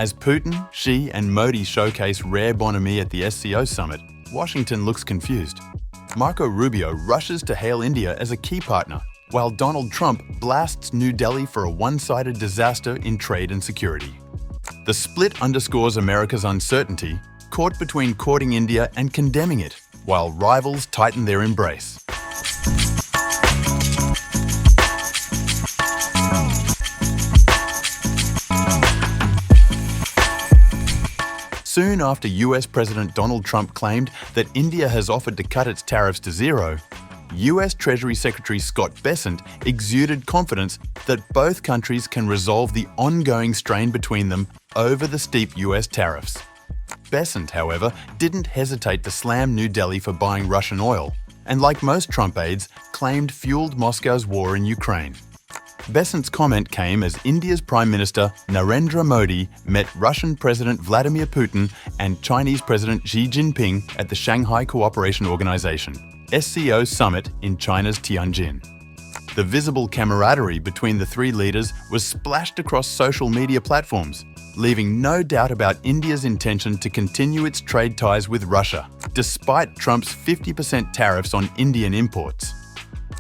As Putin, Xi and Modi showcase rare bonhomie at the SCO summit, Washington looks confused. Marco Rubio rushes to hail India as a key partner, while Donald Trump blasts New Delhi for a one-sided disaster in trade and security. The split underscores America's uncertainty, caught between courting India and condemning it, while rivals tighten their embrace. Soon after US President Donald Trump claimed that India has offered to cut its tariffs to zero, US Treasury Secretary Scott Bessent exuded confidence that both countries can resolve the ongoing strain between them over the steep US tariffs. Bessent, however, didn't hesitate to slam New Delhi for buying Russian oil, and like most Trump aides, claimed fueled Moscow's war in Ukraine. Bessent's comment came as India's Prime Minister Narendra Modi met Russian President Vladimir Putin and Chinese President Xi Jinping at the Shanghai Cooperation Organization (SCO) summit in China's Tianjin. The visible camaraderie between the three leaders was splashed across social media platforms, leaving no doubt about India's intention to continue its trade ties with Russia, despite Trump's 50% tariffs on Indian imports.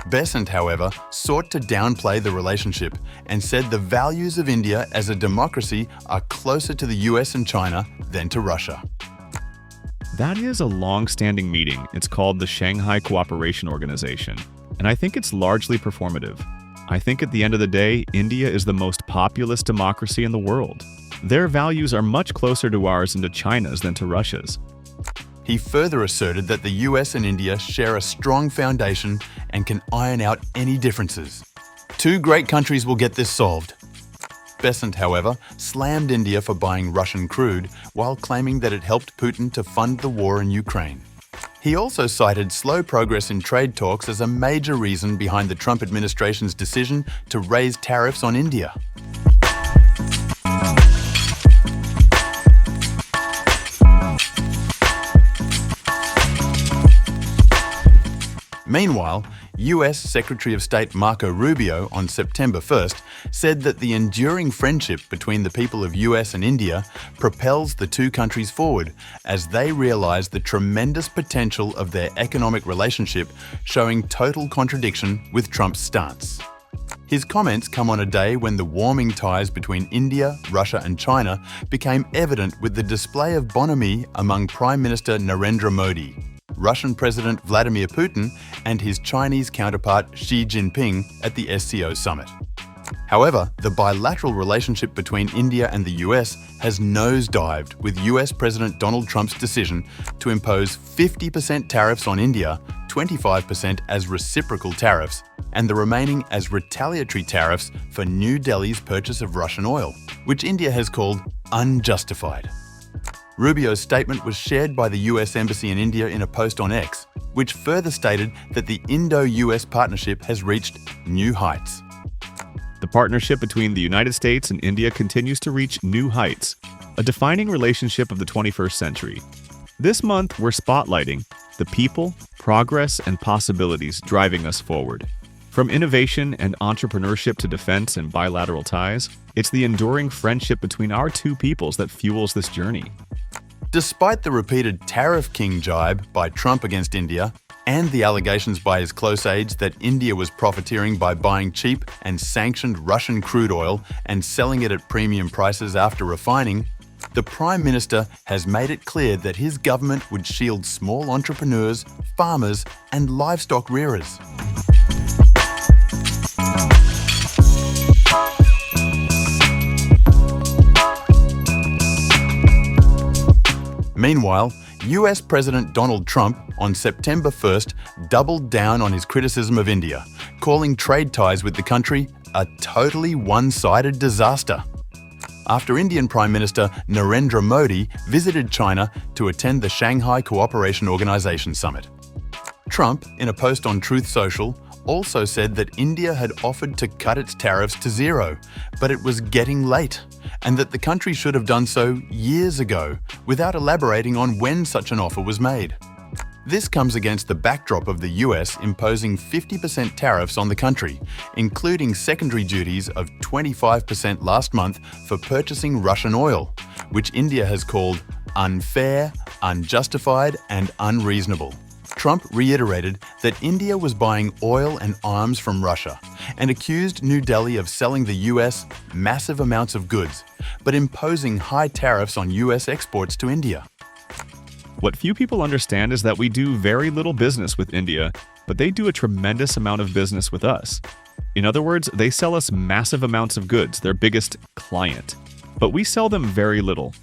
Bessent, however, sought to downplay the relationship and said the values of India as a democracy are closer to the US and China than to Russia. That is a long-standing meeting. It's called the Shanghai Cooperation Organization, and I think it's largely performative. I think at the end of the day, India is the most populous democracy in the world. Their values are much closer to ours and to China's than to Russia's. He further asserted that the US and India share a strong foundation and can iron out any differences. Two great countries will get this solved. Bessent, however, slammed India for buying Russian crude while claiming that it helped Putin to fund the war in Ukraine. He also cited slow progress in trade talks as a major reason behind the Trump administration's decision to raise tariffs on India. Meanwhile, US Secretary of State Marco Rubio on September 1st said that the enduring friendship between the people of US and India propels the two countries forward as they realize the tremendous potential of their economic relationship, showing total contradiction with Trump's stance. His comments come on a day when the warming ties between India, Russia and China became evident with the display of bonhomie among Prime Minister Narendra Modi, Russian President Vladimir Putin and his Chinese counterpart Xi Jinping at the SCO summit. However, the bilateral relationship between India and the US has nosedived with US President Donald Trump's decision to impose 50% tariffs on India, 25% as reciprocal tariffs, and the remaining as retaliatory tariffs for New Delhi's purchase of Russian oil, which India has called unjustified. Rubio's statement was shared by the US Embassy in India in a post on X, which further stated that the Indo-US partnership has reached new heights. The partnership between the United States and India continues to reach new heights, a defining relationship of the 21st century. This month, we're spotlighting the people, progress, and possibilities driving us forward. From innovation and entrepreneurship to defense and bilateral ties, it's the enduring friendship between our two peoples that fuels this journey. Despite the repeated tariff king jibe by Trump against India and the allegations by his close aides that India was profiteering by buying cheap and sanctioned Russian crude oil and selling it at premium prices after refining, the Prime Minister has made it clear that his government would shield small entrepreneurs, farmers, and livestock rearers. Meanwhile, US President Donald Trump on September 1st doubled down on his criticism of India, calling trade ties with the country a totally one-sided disaster. After Indian Prime Minister Narendra Modi visited China to attend the Shanghai Cooperation Organization summit. Trump, in a post on Truth Social, also said that India had offered to cut its tariffs to zero, but it was getting late, and that the country should have done so years ago, without elaborating on when such an offer was made. This comes against the backdrop of the US imposing 50% tariffs on the country, including secondary duties of 25% last month for purchasing Russian oil, which India has called unfair, unjustified, and unreasonable. Trump reiterated that India was buying oil and arms from Russia and accused New Delhi of selling the US massive amounts of goods, but imposing high tariffs on US exports to India. What few people understand is that we do very little business with India, but they do a tremendous amount of business with us. In other words, they sell us massive amounts of goods, their biggest client. But we sell them very little.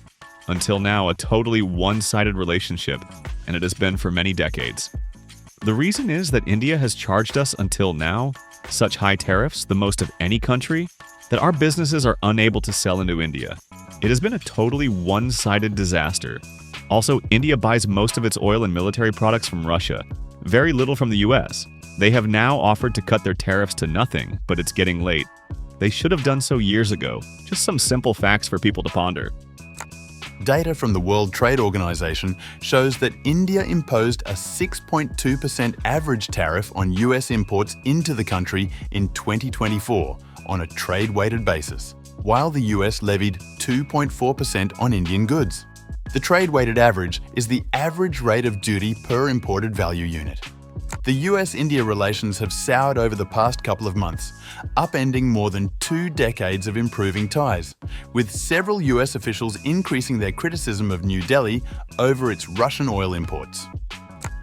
Until now, a totally one-sided relationship, and it has been for many decades. The reason is that India has charged us until now such high tariffs, the most of any country, that our businesses are unable to sell into India. It has been a totally one-sided disaster. Also, India buys most of its oil and military products from Russia, very little from the US. They have now offered to cut their tariffs to nothing, but it's getting late. They should have done so years ago. Just some simple facts for people to ponder. Data from the World Trade Organization shows that India imposed a 6.2% average tariff on US imports into the country in 2024 on a trade-weighted basis, while the US levied 2.4% on Indian goods. The trade-weighted average is the average rate of duty per imported value unit. The US-India relations have soured over the past couple of months, upending more than 2 decades of improving ties, with several US officials increasing their criticism of New Delhi over its Russian oil imports.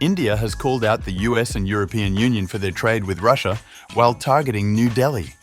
India has called out the US and European Union for their trade with Russia while targeting New Delhi.